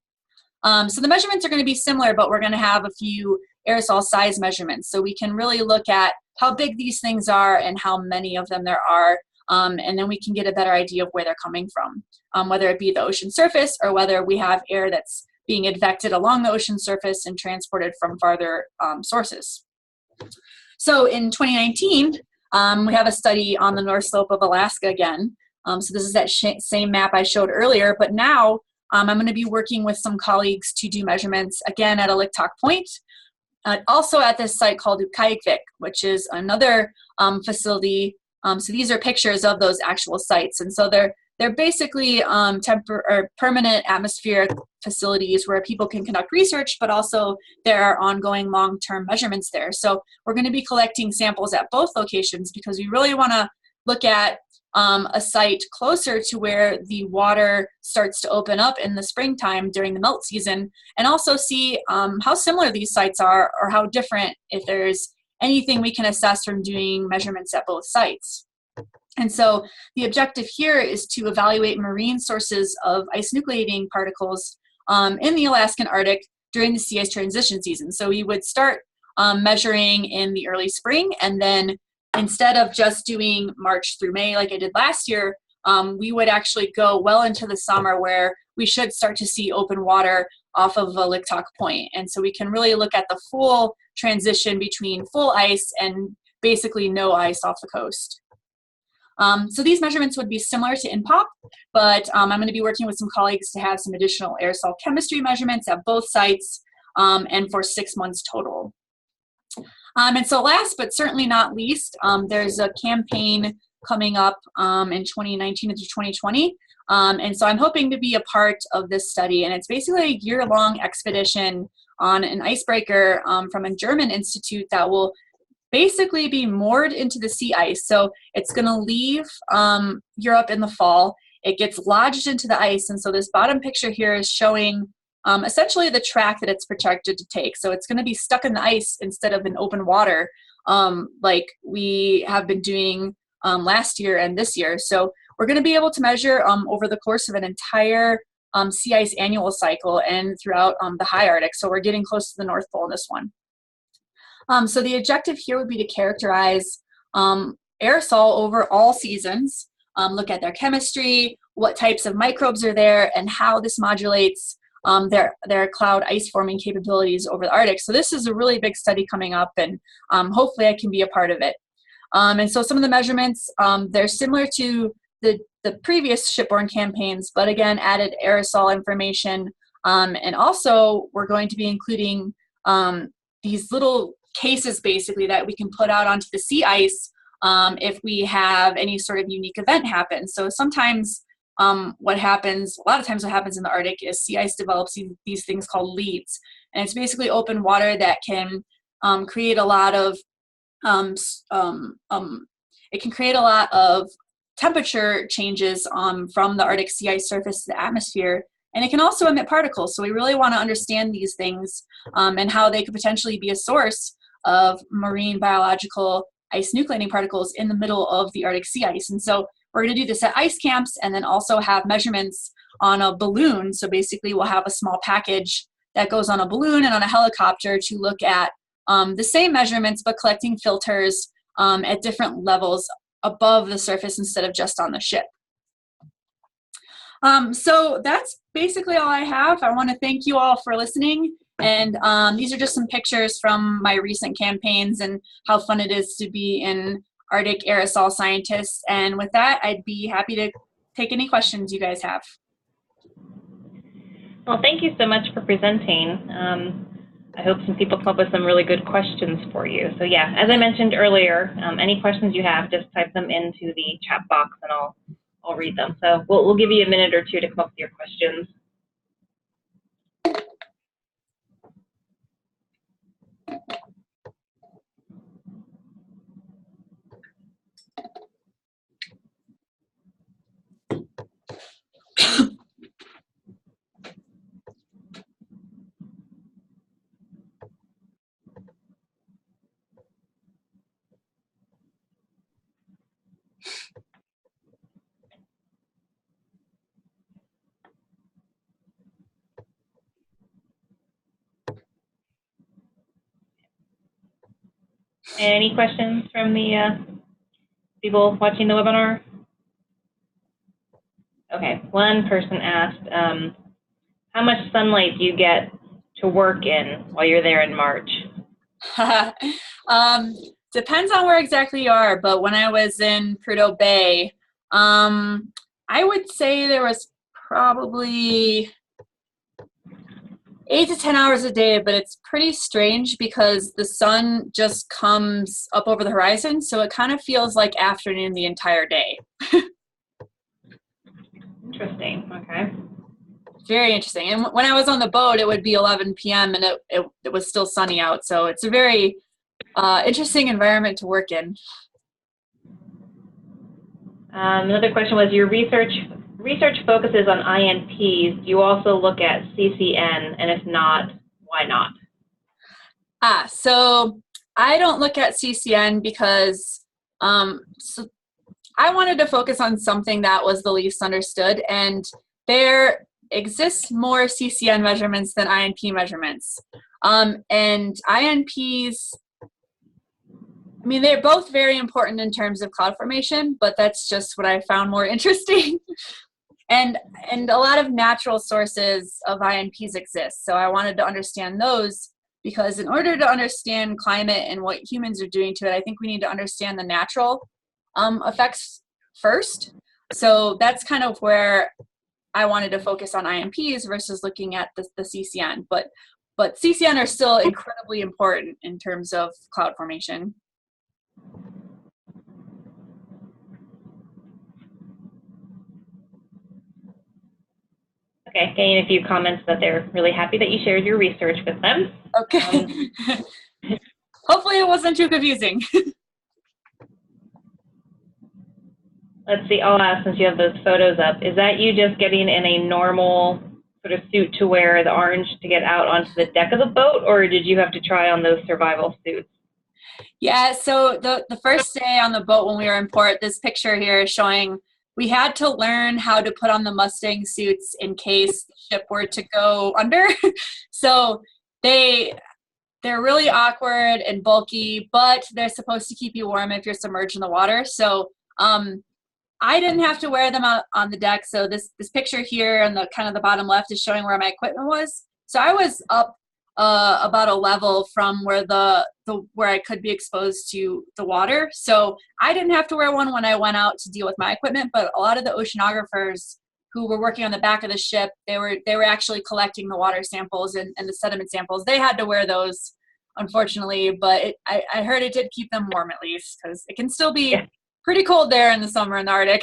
So the measurements are going to be similar, but we're going to have a few aerosol size measurements. So we can really look at how big these things are and how many of them there are. And then we can get a better idea of where they're coming from, whether it be the ocean surface or whether we have air that's being advected along the ocean surface and transported from farther sources. So in 2019, we have a study on the North Slope of Alaska again. So this is that same map I showed earlier, but now I'm going to be working with some colleagues to do measurements again at Aliktok Point, also at this site called Ukayikvik, which is another facility. So these are pictures of those actual sites, and so they're basically permanent atmospheric facilities where people can conduct research, but also there are ongoing long-term measurements there. So we're going to be collecting samples at both locations because we really want to look at a site closer to where the water starts to open up in the springtime during the melt season, and also see how similar these sites are or how different, if there's anything we can assess from doing measurements at both sites. And so the objective here is to evaluate marine sources of ice nucleating particles in the Alaskan Arctic during the sea ice transition season. So we would start measuring in the early spring, and then instead of just doing March through May like I did last year, we would actually go well into the summer where we should start to see open water off of Aliktok Point. And so we can really look at the full transition between full ice and basically no ice off the coast. So these measurements would be similar to INPOP, but I'm going to be working with some colleagues to have some additional aerosol chemistry measurements at both sites and for 6 months total. And so last but certainly not least, there's a campaign coming up in 2019 into 2020. And so I'm hoping to be a part of this study. And it's basically a year-long expedition on an icebreaker from a German institute that will basically be moored into the sea ice. So it's going to leave Europe in the fall. It gets lodged into the ice. And so this bottom picture here is showing essentially the track that it's projected to take. So it's going to be stuck in the ice instead of in open water like we have been doing last year and this year. So we're going to be able to measure over the course of an entire sea ice annual cycle and throughout the high Arctic. So we're getting close to the North Pole in this one. So the objective here would be to characterize aerosol over all seasons, look at their chemistry, what types of microbes are there, and how this modulates their cloud ice forming capabilities over the Arctic. So this is a really big study coming up, and hopefully I can be a part of it. And so some of the measurements, they're similar to the previous shipborne campaigns, but again, added aerosol information. And also we're going to be including these little cases basically that we can put out onto the sea ice if we have any sort of unique event happen. So sometimes what happens, a lot of times what happens in the Arctic is sea ice develops these things called leads. And it's basically open water that can create a lot of, temperature changes from the Arctic sea ice surface to the atmosphere. And it can also emit particles. So we really want to understand these things and how they could potentially be a source of marine biological ice nucleating particles in the middle of the Arctic sea ice. And so we're going to do this at ice camps and then also have measurements on a balloon. So basically we'll have a small package that goes on a balloon and on a helicopter to look at the same measurements, but collecting filters at different levels above the surface instead of just on the ship. So that's basically all I have. I want to thank you all for listening. And these are just some pictures from my recent campaigns and how fun it is to be an Arctic aerosol scientist. And with that, I'd be happy to take any questions you guys have. Well, thank you so much for presenting. I hope some people come up with some really good questions for you. So yeah, as I mentioned earlier, any questions you have, just type them into the chat box and I'll read them. So we'll give you a minute or two to come up with your questions. Any questions from the people watching the webinar? Okay, one person asked, how much sunlight do you get to work in while you're there in March? Depends on where exactly you are, but when I was in Prudhoe Bay, I would say there was probably 8 to 10 hours a day, but it's pretty strange because the sun just comes up over the horizon, so it kind of feels like afternoon the entire day. Interesting, okay. Very interesting. And when I was on the boat, it would be 11 p.m. and it was still sunny out, so it's a very interesting environment to work in. Another question was, your research focuses on INPs. Do you also look at CCN? And if not, why not? So I don't look at CCN because so I wanted to focus on something that was the least understood, and there exists more CCN measurements than INP measurements. And INPs, I mean, they're both very important in terms of cloud formation, but that's just what I found more interesting. And a lot of natural sources of INPs exist. So I wanted to understand those because in order to understand climate and what humans are doing to it, I think we need to understand the natural effects first. So that's kind of where I wanted to focus on INPs versus looking at the CCN. But CCN are still incredibly important in terms of cloud formation. Okay, getting a few comments that they're really happy that you shared your research with them. Okay. Hopefully it wasn't too confusing. Let's see, I'll ask, since you have those photos up, is that you just getting in a normal sort of suit to wear the orange to get out onto the deck of the boat, or did you have to try on those survival suits? Yeah, so the first day on the boat when we were in port, this picture here is showing we had to learn how to put on the Mustang suits in case the ship were to go under. So they're really awkward and bulky, but they're supposed to keep you warm if you're submerged in the water. So I didn't have to wear them out on the deck. So this picture here on the kind of the bottom left is showing where my equipment was. So I was up about a level from where where I could be exposed to the water. So I didn't have to wear one when I went out to deal with my equipment, but a lot of the oceanographers who were working on the back of the ship, they were actually collecting the water samples and the sediment samples. They had to wear those, unfortunately, but I heard it did keep them warm at least, because it can still be pretty cold there in the summer in the Arctic.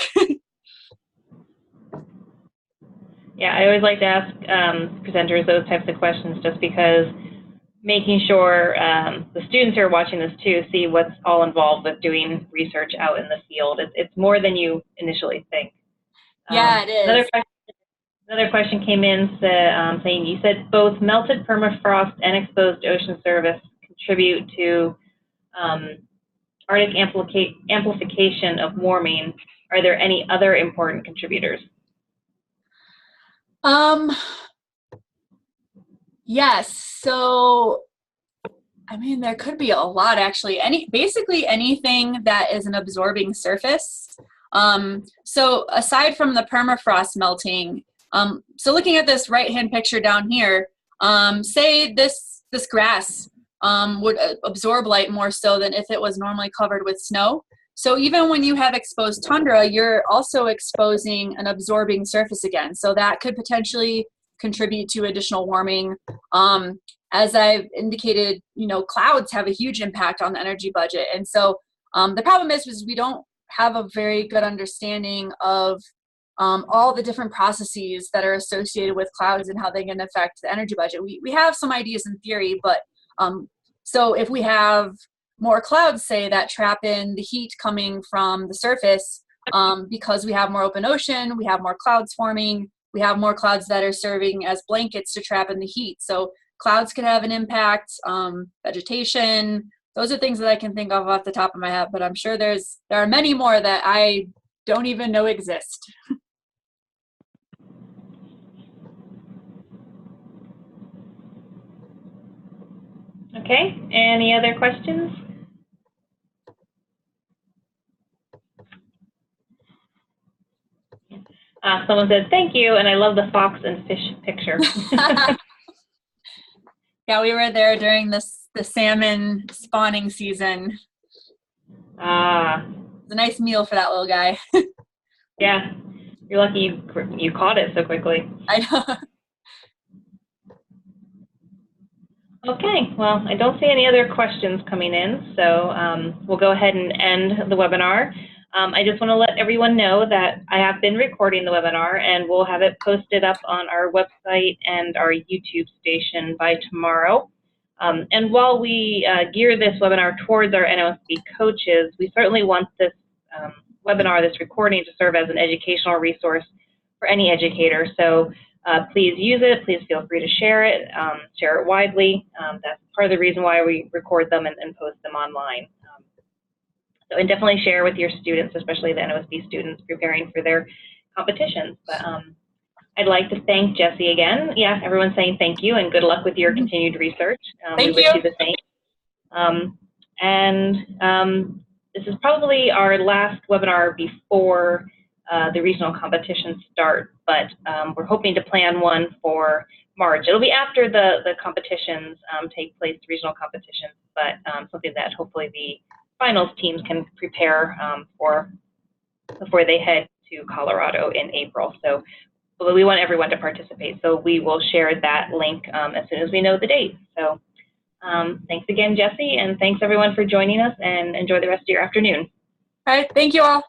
Yeah, I always like to ask presenters those types of questions, just because making sure the students who are watching this too see what's all involved with doing research out in the field. It's more than you initially think. Yeah, it is. Another question came in saying, you said both melted permafrost and exposed ocean surface contribute to Arctic amplification of warming. Are there any other important contributors? Yes. So, I mean, there could be a lot actually. Basically anything that is an absorbing surface. So aside from the permafrost melting, so looking at this right-hand picture down here, say this grass would absorb light more so than if it was normally covered with snow. So even when you have exposed tundra, you're also exposing an absorbing surface again. So that could potentially contribute to additional warming. As I've indicated, clouds have a huge impact on the energy budget. And so the problem is we don't have a very good understanding of all the different processes that are associated with clouds and how they can affect the energy budget. We have some ideas in theory, but so if we have more clouds, say, that trap in the heat coming from the surface, because we have more open ocean, we have more clouds forming, we have more clouds that are serving as blankets to trap in the heat. So clouds can have an impact, vegetation. Those are things that I can think of off the top of my head, but I'm sure there are many more that I don't even know exist. Okay, any other questions? Someone said, thank you, and I love the fox and fish picture. Yeah, we were there during the salmon spawning season. It's a nice meal for that little guy. Yeah, you're lucky you caught it so quickly. I know. Okay, well, I don't see any other questions coming in, so we'll go ahead and end the webinar. I just want to let everyone know that I have been recording the webinar, and we'll have it posted up on our website and our YouTube station by tomorrow. And while we gear this webinar towards our NOSB coaches, we certainly want this webinar, this recording, to serve as an educational resource for any educator. So please use it. Please feel free to share it widely. That's part of the reason why we record them and post them online. And definitely share with your students, especially the NOSB students preparing for their competitions. But I'd like to thank Jessie again. Yeah, everyone's saying thank you and good luck with your continued research. Thank we you. wish you the same. This is probably our last webinar before the regional competitions start, but we're hoping to plan one for March. It'll be after the competitions take place, the regional competitions, but something that hopefully the finals teams can prepare for before they head to Colorado in April. So we want everyone to participate. So we will share that link as soon as we know the date. So thanks again, Jessie, and thanks everyone for joining us, and enjoy the rest of your afternoon. All right, thank you all.